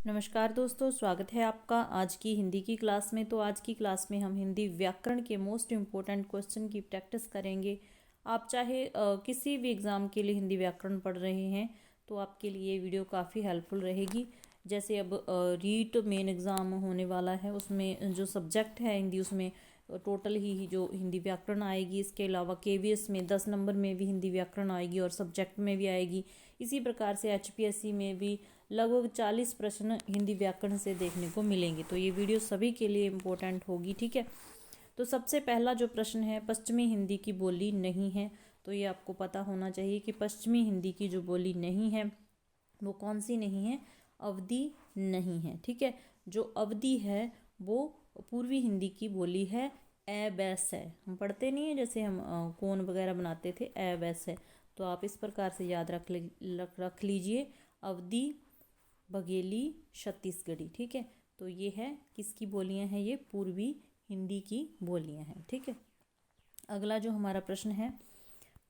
नमस्कार दोस्तों, स्वागत है आपका आज की हिंदी की क्लास में। तो आज की क्लास में हम हिंदी व्याकरण के मोस्ट इम्पोर्टेंट क्वेश्चन की प्रैक्टिस करेंगे। आप चाहे किसी भी एग्ज़ाम के लिए हिंदी व्याकरण पढ़ रहे हैं तो आपके लिए ये वीडियो काफ़ी हेल्पफुल रहेगी। जैसे अब रीट मेन एग्ज़ाम होने वाला है, उसमें जो सब्जेक्ट है हिंदी, उसमें टोटल ही जो हिंदी व्याकरण आएगी। इसके अलावा केवीएस में 10 नंबर में भी हिंदी व्याकरण आएगी और सब्जेक्ट में भी आएगी। इसी प्रकार से एचपीएससी में भी लगभग 40 प्रश्न हिंदी व्याकरण से देखने को मिलेंगे। तो ये वीडियो सभी के लिए इम्पोर्टेंट होगी, ठीक है। तो सबसे पहला जो प्रश्न है, पश्चिमी हिंदी की बोली नहीं है। तो ये आपको पता होना चाहिए कि पश्चिमी हिंदी की जो बोली नहीं है वो कौन सी नहीं है, अवधी नहीं है, ठीक है। जो अवधी है वो पूर्वी हिंदी की बोली है, ए बैस है। हम पढ़ते नहीं है, जैसे हम कोन वगैरह बनाते थे, ए बैस है। तो आप इस प्रकार से याद रख लीजिए, अवधी, बघेली, छत्तीसगढ़ी, ठीक है। तो ये है किसकी बोलियां हैं, ये पूर्वी हिंदी की बोलियां हैं, ठीक है। अगला जो हमारा प्रश्न है,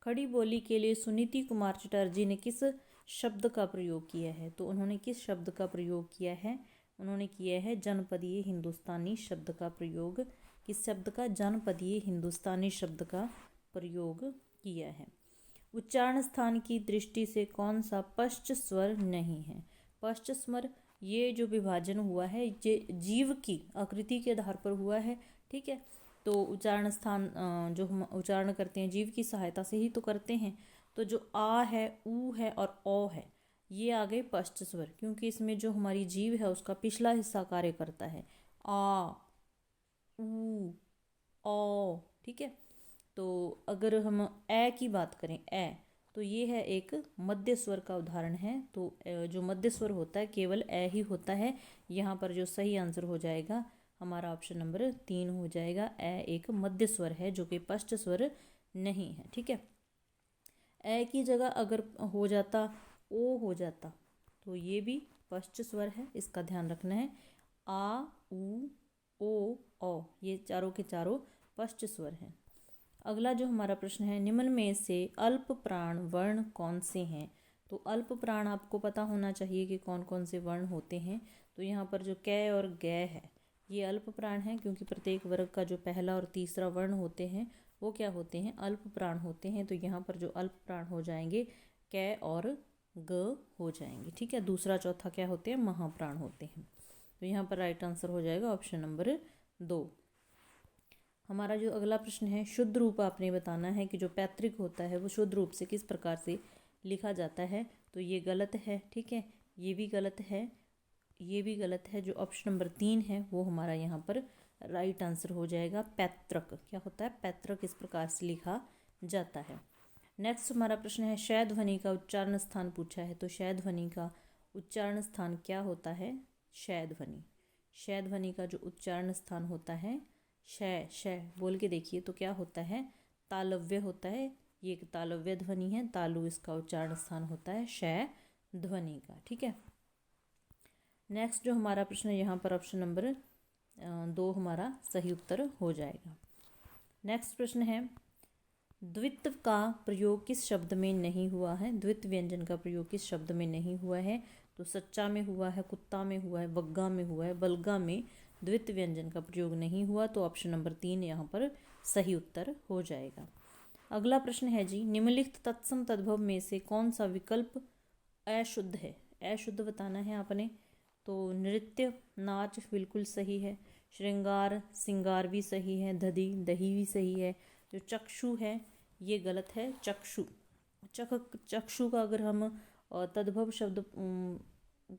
खड़ी बोली के लिए सुनीति कुमार चटर्जी ने किस शब्द का प्रयोग किया है। तो उन्होंने किस शब्द का प्रयोग किया है, उन्होंने किया है जनपदीय हिंदुस्तानी शब्द का प्रयोग। किस शब्द का, जनपदीय हिंदुस्तानी शब्द का प्रयोग किया है। उच्चारण स्थान की दृष्टि से कौन सा पश्च स्वर नहीं है। पश्च स्वर, ये जो विभाजन हुआ है ये जीव की आकृति के आधार पर हुआ है, ठीक है। तो उच्चारण स्थान जो हम उच्चारण करते हैं जीव की सहायता से ही तो करते हैं। तो जो आ है, ऊ है और ओ है, ये आ गए पश्च स्वर, क्योंकि इसमें जो हमारी जीव है उसका पिछला हिस्सा कार्य करता है, आ, ऊ, ओ, ठीक है। तो अगर हम ए की बात करें, ए, तो ये है एक मध्य स्वर का उदाहरण है। तो जो मध्य स्वर होता है केवल ए ही होता है। यहाँ पर जो सही आंसर हो जाएगा हमारा ऑप्शन नंबर 3 हो जाएगा। ए एक मध्य स्वर है जो कि पश्च स्वर नहीं है, ठीक है। ए की जगह अगर हो जाता, ओ हो जाता, तो ये भी पश्च स्वर है, इसका ध्यान रखना है। आ, ऊ, ओ, ये चारों के चारों पश्च स्वर हैं। अगला जो हमारा प्रश्न है, निम्न में से अल्प प्राण वर्ण कौन से हैं। तो अल्प प्राण आपको पता होना चाहिए कि कौन कौन से वर्ण होते हैं। तो यहाँ पर जो कै और गै है ये अल्प प्राण है, क्योंकि प्रत्येक वर्ग का जो पहला और तीसरा वर्ण होते हैं वो क्या होते हैं, अल्प प्राण होते हैं। तो यहाँ पर जो अल्प प्राण हो जाएंगे कै और ग हो जाएंगे, ठीक है। दूसरा चौथा क्या होते हैं, महाप्राण होते हैं। तो यहाँ पर राइट आंसर हो जाएगा ऑप्शन नंबर 2। हमारा जो अगला प्रश्न है, शुद्ध रूप आपने बताना है कि जो पैतृक होता है वो शुद्ध रूप से किस प्रकार से लिखा जाता है। तो ये गलत है, ठीक है, ये भी गलत है, ये भी गलत है। जो ऑप्शन नंबर 3 है वो हमारा यहाँ पर राइट आंसर हो जाएगा। पैतृक क्या होता है, पैतृक इस प्रकार से लिखा जाता है। नेक्स्ट हमारा प्रश्न है, शय ध्वनि का उच्चारण स्थान पूछा है। तो शय ध्वनि का उच्चारण स्थान क्या होता है, शय ध्वनि। शय ध्वनि का जो उच्चारण स्थान होता है, शय शय बोल के देखिए तो क्या होता है, तालव्य होता है। ये एक तालव्य ध्वनि है, तालु इसका उच्चारण स्थान होता है शय ध्वनि का, ठीक है। नेक्स्ट जो हमारा प्रश्न है, यहाँ पर ऑप्शन नंबर 2 हमारा सही उत्तर हो जाएगा। नेक्स्ट प्रश्न है, द्वित्व का प्रयोग किस शब्द में नहीं हुआ है। द्वित्व व्यंजन का प्रयोग किस शब्द में नहीं हुआ है। तो सच्चा में हुआ है, कुत्ता में हुआ है, बग्गा में हुआ है, बलगा में द्वित्व व्यंजन का प्रयोग नहीं हुआ। तो ऑप्शन नंबर 3 यहाँ पर सही उत्तर हो जाएगा। अगला प्रश्न है जी, निम्नलिखित तत्सम तद्भव में से कौन सा विकल्प अशुद्ध है। अशुद्ध बताना है आपने। तो नृत्य, नाच बिल्कुल सही है, श्रृंगार, सिंगार भी सही है, दधी, दही भी सही है। जो चक्षु है ये गलत है, चक्षु, चक्षु का अगर हम तद्भव शब्द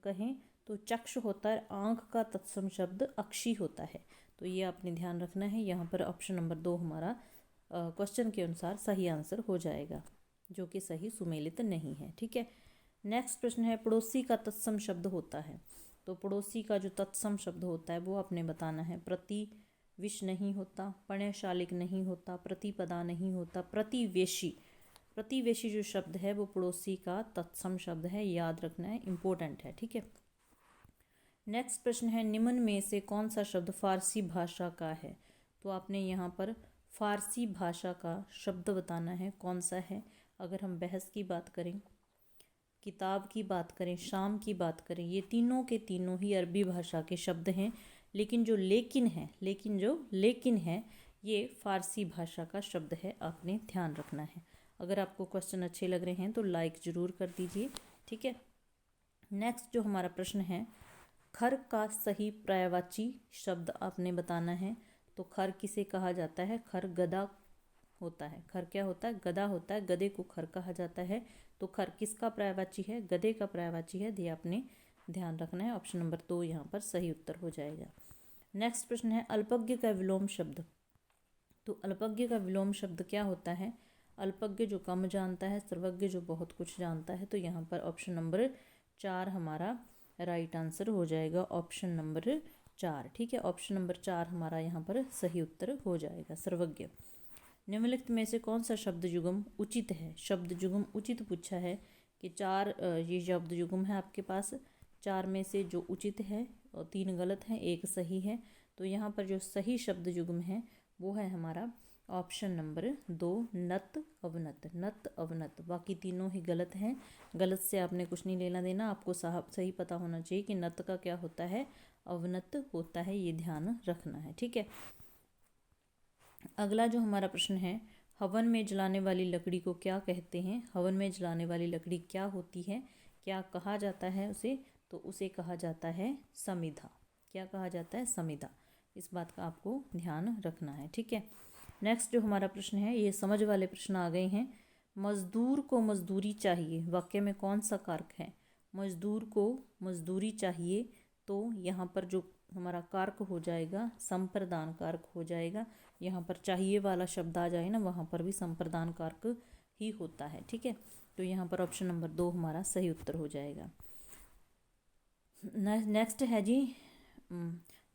कहें तो चक्षु होता है, आँख का तत्सम शब्द अक्षी होता है। तो ये आपने ध्यान रखना है। यहाँ पर ऑप्शन नंबर 2 हमारा क्वेश्चन के अनुसार सही आंसर हो जाएगा, जो कि सही सुमेलित नहीं है, ठीक है। नेक्स्ट प्रश्न है, पड़ोसी का तत्सम शब्द होता है। तो पड़ोसी का जो तत्सम शब्द होता है वो आपने बताना है। प्रतिविश नहीं होता, पर्णशालिक नहीं होता, प्रतिपदा नहीं होता, प्रतिवेशी। प्रतिवेशी जो शब्द है वो पड़ोसी का तत्सम शब्द है, याद रखना है, इम्पोर्टेंट है, ठीक है। नेक्स्ट प्रश्न है, निम्न में से कौन सा शब्द फारसी भाषा का है। तो आपने यहाँ पर फारसी भाषा का शब्द बताना है, कौन सा है। अगर हम बहस की बात करें किताब की बात करें, शाम की बात करें, ये तीनों के तीनों ही अरबी भाषा के शब्द हैं। लेकिन जो लेकिन है ये फ़ारसी भाषा का शब्द है, आपने ध्यान रखना है। अगर आपको क्वेश्चन अच्छे लग रहे हैं तो लाइक ज़रूर कर दीजिए, ठीक है। नेक्स्ट जो हमारा प्रश्न है, खर का सही पर्यायवाची शब्द आपने बताना है। तो खर किसे कहा जाता है? खर गधा होता है। खर क्या होता है? गधा होता है। गधे को खर कहा जाता है। तो खर किसका पर्यायवाची है? गधे का पर्यायवाची है। ये आपने ध्यान रखना है। ऑप्शन नंबर 2 यहाँ पर सही उत्तर हो जाएगा। नेक्स्ट प्रश्न है, अल्पज्ञ का विलोम शब्द। तो अल्पज्ञ का विलोम शब्द क्या होता है? अल्पज्ञ जो कम जानता है, सर्वज्ञ जो बहुत कुछ जानता है। तो यहाँ पर ऑप्शन नंबर 4 हमारा राइट आंसर हो जाएगा। ऑप्शन नंबर 4, ठीक है। ऑप्शन नंबर 4 हमारा यहाँ पर सही उत्तर हो जाएगा, सर्वज्ञ। निम्नलिखित में से कौन सा शब्द युग्म उचित है? शब्द युग्म उचित पूछा है कि 4 ये शब्द युग्म है आपके पास। 4 में से जो उचित है और 3 गलत हैं, 1 सही है। तो यहाँ पर जो सही शब्द युग्म है वो है हमारा ऑप्शन नंबर 2, नत अवनत। नत अवनत, बाकी तीनों ही गलत हैं। गलत से आपने कुछ नहीं लेना देना, आपको साहब सही पता होना चाहिए कि नत का क्या होता है, अवनत होता है, ये ध्यान रखना है, ठीक है। अगला जो हमारा प्रश्न है, हवन में जलाने वाली लकड़ी को क्या कहते हैं? हवन में जलाने वाली लकड़ी क्या होती है, क्या कहा जाता है उसे? तो उसे कहा जाता है समिधा। क्या कहा जाता है? समिधा। इस बात का आपको ध्यान रखना है, ठीक है। नेक्स्ट जो हमारा प्रश्न है, ये समझ वाले प्रश्न आ गए हैं। मजदूर को मजदूरी चाहिए, वाक्य में कौन सा कारक है? मजदूर को मजदूरी चाहिए, तो यहाँ पर जो हमारा कारक हो जाएगा संप्रदान कारक हो जाएगा। यहाँ पर चाहिए वाला शब्द आ जाए ना, वहाँ पर भी संप्रदान कारक ही होता है, ठीक है। तो यहाँ पर ऑप्शन नंबर 2 हमारा सही उत्तर हो जाएगा। नेक्स्ट है जी,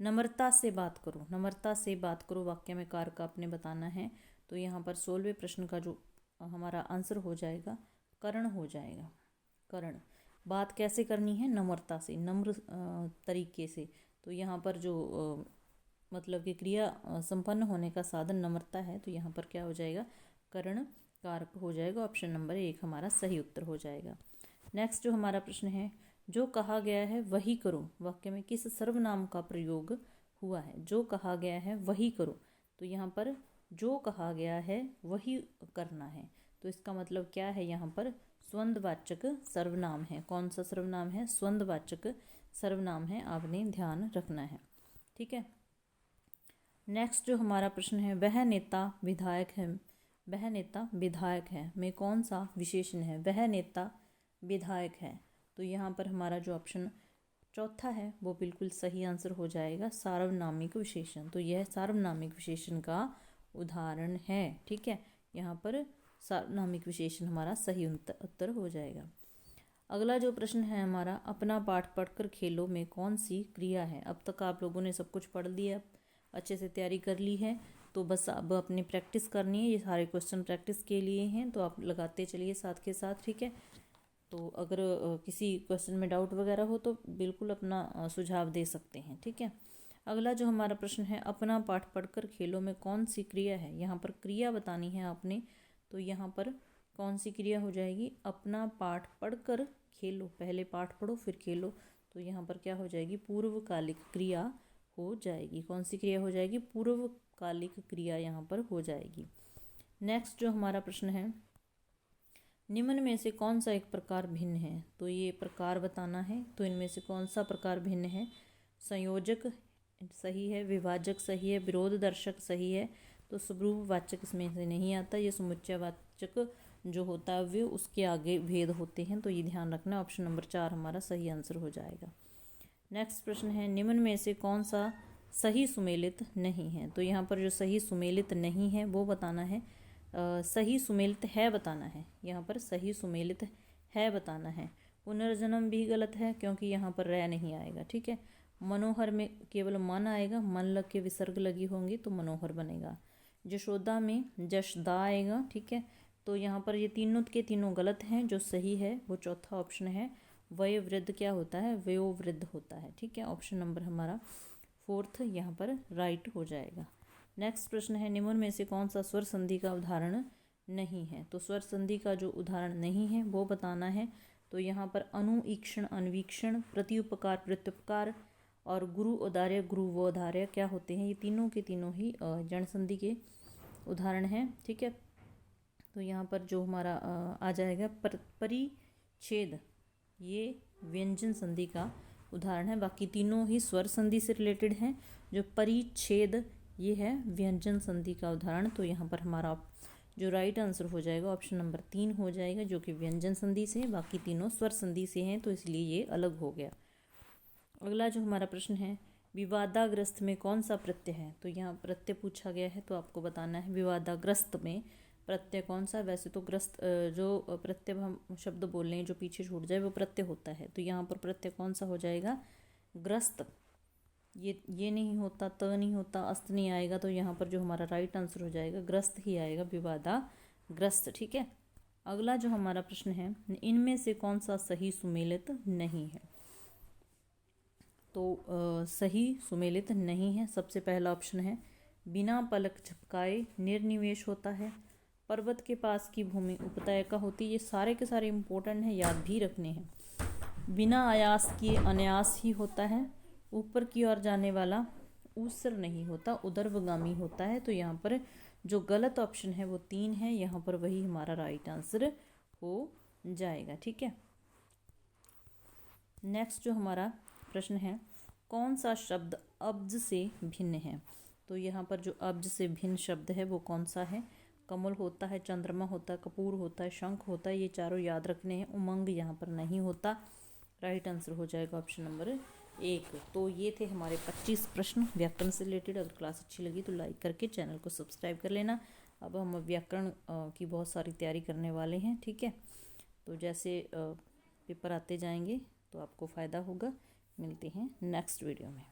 नम्रता से बात करो। नम्रता से बात करो, वाक्य में कारक आपने बताना है। तो यहाँ पर 16वें प्रश्न का जो हमारा आंसर हो जाएगा करण हो जाएगा। करण, बात कैसे करनी है? नम्रता से, नम्र तरीके से। तो यहाँ पर जो मतलब कि क्रिया संपन्न होने का साधन नम्रता है, तो यहाँ पर क्या हो जाएगा? करण कारक हो जाएगा। ऑप्शन नंबर 1 हमारा सही उत्तर हो जाएगा। नेक्स्ट जो हमारा प्रश्न है, जो कहा गया है वही करो, वाक्य में किस सर्वनाम का प्रयोग हुआ है? जो कहा गया है वही करो, तो यहाँ पर जो कहा गया है वही करना है। तो इसका मतलब क्या है? यहाँ पर स्वंदवाचक सर्वनाम है। कौन सा सर्वनाम है? स्वंदवाचक सर्वनाम है, आपने ध्यान रखना है, ठीक है। नेक्स्ट जो हमारा प्रश्न है, वह नेता विधायक है। वह नेता विधायक है में कौन सा विशेषण है? वह नेता विधायक है। तो यहाँ पर हमारा जो ऑप्शन चौथा है वो बिल्कुल सही आंसर हो जाएगा, सार्वनामिक विशेषण। तो यह सार्वनामिक विशेषण का उदाहरण है, ठीक है। यहाँ पर सार्वनामिक विशेषण हमारा सही उत्तर हो जाएगा। अगला जो प्रश्न है हमारा, अपना पाठ पढ़कर खेलो में कौन सी क्रिया है? अब तक आप लोगों ने सब कुछ पढ़ लिया, अच्छे से तैयारी कर ली है, तो बस अब अपनी प्रैक्टिस करनी है। ये सारे क्वेश्चन प्रैक्टिस के लिए हैं, तो आप लगाते चलिए साथ के साथ, ठीक है। तो अगर किसी क्वेश्चन में डाउट वगैरह हो तो बिल्कुल अपना सुझाव दे सकते हैं, ठीक है। अगला जो हमारा प्रश्न है, अपना पाठ पढ़कर खेलो में कौन सी क्रिया है? यहाँ पर क्रिया बतानी है आपने। तो यहाँ पर कौन सी क्रिया हो जाएगी? अपना पाठ पढ़कर खेलो, पहले पाठ पढ़ो फिर खेलो। तो यहाँ पर क्या हो जाएगी? पूर्वकालिक क्रिया हो जाएगी। कौन सी क्रिया हो जाएगी? पूर्वकालिक क्रिया यहाँ पर हो जाएगी। नेक्स्ट जो हमारा प्रश्न है, निम्न में से कौन सा एक प्रकार भिन्न है? तो ये प्रकार बताना है। तो इनमें से कौन सा प्रकार भिन्न है? संयोजक सही है, विभाजक सही है, विरोध दर्शक सही है। तो स्वरूपवाचक इसमें से नहीं आता, ये समुच्चयवाचक जो होता है वे उसके आगे भेद होते हैं। तो ये ध्यान रखना, ऑप्शन नंबर 4 हमारा सही आंसर हो जाएगा। नेक्स्ट प्रश्न है, निम्न में से कौन सा सही सुमेलित नहीं है? तो यहाँ पर जो सही सुमेलित नहीं है वो बताना है। सही सुमेलित है बताना है। यहाँ पर सही सुमेलित है बताना है। पुनर्जन्म भी गलत है क्योंकि यहाँ पर रह नहीं आएगा, ठीक है। मनोहर में केवल मन आएगा, मन लग के विसर्ग लगी होंगी तो मनोहर बनेगा। यशोदा में जशदा आएगा, ठीक है। तो यहाँ पर ये तीनों के तीनों गलत हैं। जो सही है वो चौथा ऑप्शन है, वयोवृद्ध क्या होता है? वयोवृद्ध होता है, ठीक है। ऑप्शन नंबर हमारा 4 यहाँ पर राइट हो जाएगा। नेक्स्ट प्रश्न है, निम्न में से कौन सा स्वर संधि का उदाहरण नहीं है? तो स्वर संधि का जो उदाहरण नहीं है वो बताना है। तो यहाँ पर अनुईक्षण अन्वीक्षण, प्रत्युपकार प्रत्युपकार और गुरु औदार्य गुरुवौदार्य क्या होते हैं, ये तीनों के तीनों ही जन संधि के उदाहरण हैं। ठीक है, तो यहाँ पर जो हमारा आ जाएगा परिच्छेद, ये व्यंजन संधि का उदाहरण है। बाकी तीनों ही स्वर संधि से रिलेटेड हैं। जो परिच्छेद ये है व्यंजन संधि का उदाहरण। तो यहाँ पर हमारा जो राइट आंसर हो जाएगा ऑप्शन नंबर 3 हो जाएगा, जो कि व्यंजन संधि से, बाकी तीनों स्वर संधि से हैं, तो इसलिए ये अलग हो गया। अगला जो हमारा प्रश्न है, विवादाग्रस्त में कौन सा प्रत्यय है। तो यहाँ प्रत्यय पूछा गया है, तो आपको बताना है विवादाग्रस्त में प्रत्यय कौन सा। वैसे तो ग्रस्त जो प्रत्यय हम शब्द बोल रहे हैं जो पीछे छूट जाए वो प्रत्यय होता है, तो यहाँ पर प्रत्यय कौन सा हो जाएगा, ग्रस्त। ये नहीं होता, त नहीं होता, अस्त नहीं आएगा, तो यहाँ पर जो हमारा राइट आंसर हो जाएगा ग्रस्त ही आएगा, विवादाग्रस्त। ठीक है, अगला जो हमारा प्रश्न है, इनमें से कौन सा सही सुमेलित नहीं है। तो सही सुमेलित नहीं है, सबसे पहला ऑप्शन है बिना पलक झपकाए निर्निवेश होता है, पर्वत के पास की भूमि उपतयका होती है। ये सारे के सारे इंपॉर्टेंट हैं, याद भी रखने हैं। बिना आयास किए अनायास ही होता है, ऊपर की ओर जाने वाला ऊसर नहीं होता, उदर्वगामी होता है। तो यहाँ पर जो गलत ऑप्शन है वो 3 है, यहाँ पर वही हमारा राइट आंसर हो जाएगा। ठीक है, नेक्स्ट जो हमारा प्रश्न है, कौन सा शब्द अब्ज से भिन्न है। तो यहाँ पर जो अब्ज से भिन्न शब्द है वो कौन सा है, कमल होता है, चंद्रमा होता है, कपूर होता है, शंख होता है, ये चारों याद रखने हैं। उमंग यहाँ पर नहीं होता, राइट आंसर हो जाएगा ऑप्शन नंबर 1। तो ये थे हमारे 25 प्रश्न व्याकरण से रिलेटेड। अगर क्लास अच्छी लगी तो लाइक करके चैनल को सब्सक्राइब कर लेना। अब हम व्याकरण की बहुत सारी तैयारी करने वाले हैं। ठीक है, तो जैसे पेपर आते जाएंगे तो आपको फ़ायदा होगा। मिलते हैं नेक्स्ट वीडियो में।